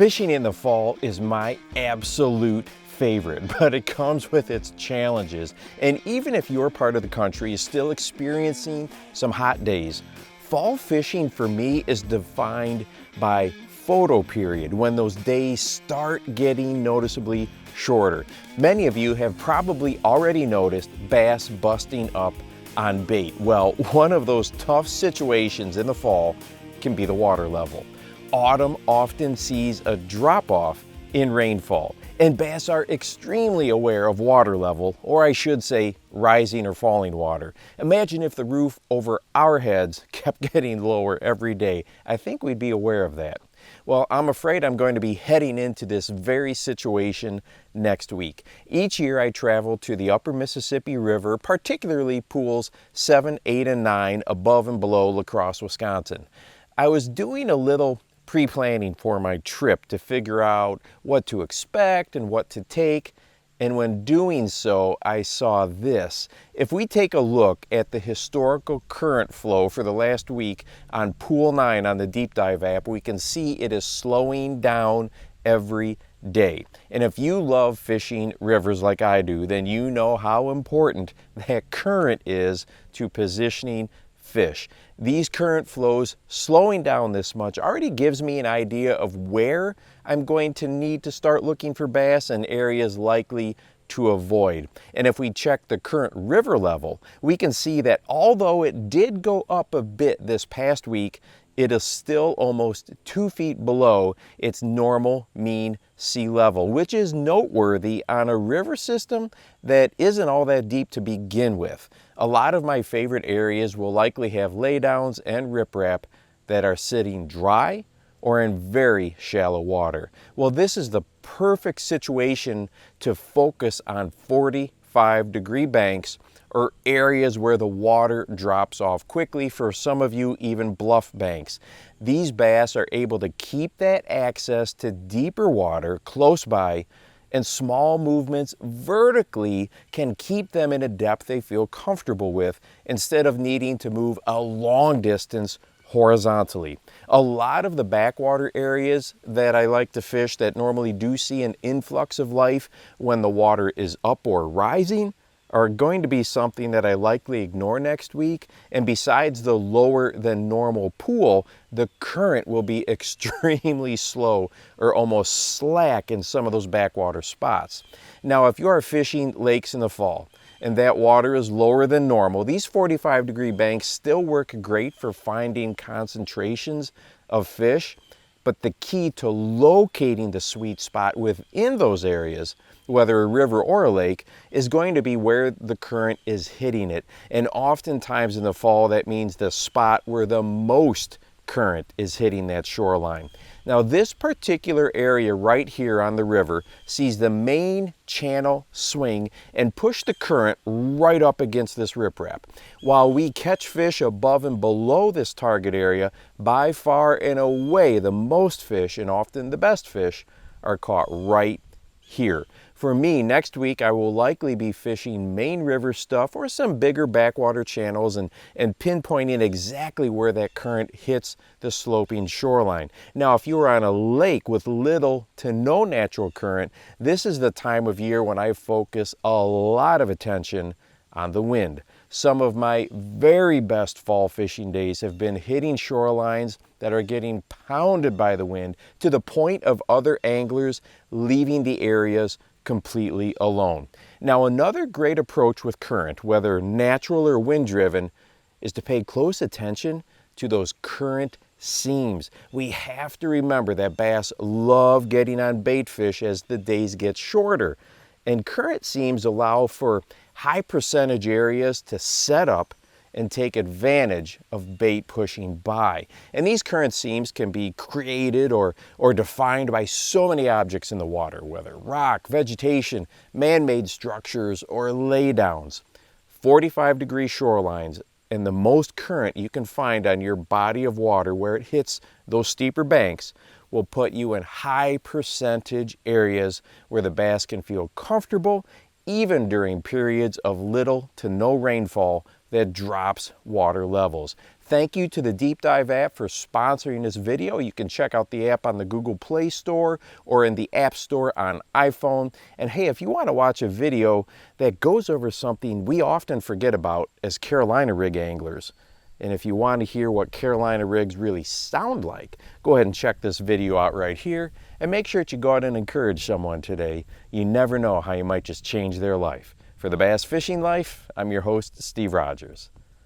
Fishing in the fall is my absolute favorite, but it comes with its challenges. And even if your part of the country is still experiencing some hot days, fall fishing for me is defined by photo period, when those days start getting noticeably shorter. Many of you have probably already noticed bass busting up on bait. Well, one of those tough situations in the fall can be the water level. Autumn often sees a drop-off in rainfall, and bass are extremely aware of water level, or I should say rising or falling water. Imagine if the roof over our heads kept getting lower every day. I think we'd be aware of that. Well, I'm afraid I'm going to be heading into this very situation next week. Each year I travel to the upper Mississippi River, particularly pools 7, 8, and 9 above and below La Crosse, Wisconsin. I was doing a little pre-planning for my trip to figure out what to expect and what to take. And when doing so, I saw this. If we take a look at the historical current flow for the last week on Pool 9 on the Deep Dive app, we can see it is slowing down every day. And if you love fishing rivers like I do, then you know how important that current is to positioning fish. These current flows slowing down this much already gives me an idea of where I'm going to need to start looking for bass and areas likely to avoid. And if we check the current river level, we can see that although it did go up a bit this past week, it is still almost 2 feet below its normal mean sea level, which is noteworthy on a river system that isn't all that deep to begin with. A lot of my favorite areas will likely have laydowns and riprap that are sitting dry or in very shallow water. Well, this is the perfect situation to focus on 45-degree banks or areas where the water drops off quickly, for some of you even bluff banks. These bass are able to keep that access to deeper water close by, and small movements vertically can keep them in a depth they feel comfortable with instead of needing to move a long distance horizontally. A lot of the backwater areas that I like to fish that normally do see an influx of life when the water is up or rising are going to be something that I likely ignore next week. And besides the lower than normal pool, the current will be extremely slow or almost slack in some of those backwater spots. Now, if you are fishing lakes in the fall and that water is lower than normal, these 45-degree banks still work great for finding concentrations of fish. But the key to locating the sweet spot within those areas, whether a river or a lake, is going to be where the current is hitting it. And oftentimes in the fall, that means the spot where the most current is hitting that shoreline. Now, this particular area right here on the river sees the main channel swing and push the current right up against this riprap. While we catch fish above and below this target area, by far and away the most fish, and often the best fish, are caught right here. For me, next week I will likely be fishing main river stuff or some bigger backwater channels and pinpointing exactly where that current hits the sloping shoreline. Now, if you are on a lake with little to no natural current, this is the time of year when I focus a lot of attention on the wind. Some of my very best fall fishing days have been hitting shorelines that are getting pounded by the wind to the point of other anglers leaving the areas completely alone. Now, another great approach with current, whether natural or wind-driven, is to pay close attention to those current seams. We have to remember that bass love getting on bait fish as the days get shorter, and current seams allow for high percentage areas to set up and take advantage of bait pushing by. And these current seams can be created or defined by so many objects in the water, whether rock, vegetation, man-made structures, or laydowns. 45-degree shorelines and the most current you can find on your body of water where it hits those steeper banks will put you in high percentage areas where the bass can feel comfortable even during periods of little to no rainfall that drops water levels. Thank you to the Deep Dive app for sponsoring this video. You can check out the app on the Google Play Store or in the App Store on iPhone. And hey, if you want to watch a video that goes over something we often forget about as Carolina rig anglers, and if you want to hear what Carolina rigs really sound like, go ahead and check this video out right here. And make sure that you go out and encourage someone today. You never know how you might just change their life. For the Bass Fishing Life, I'm your host, Steve Rogers.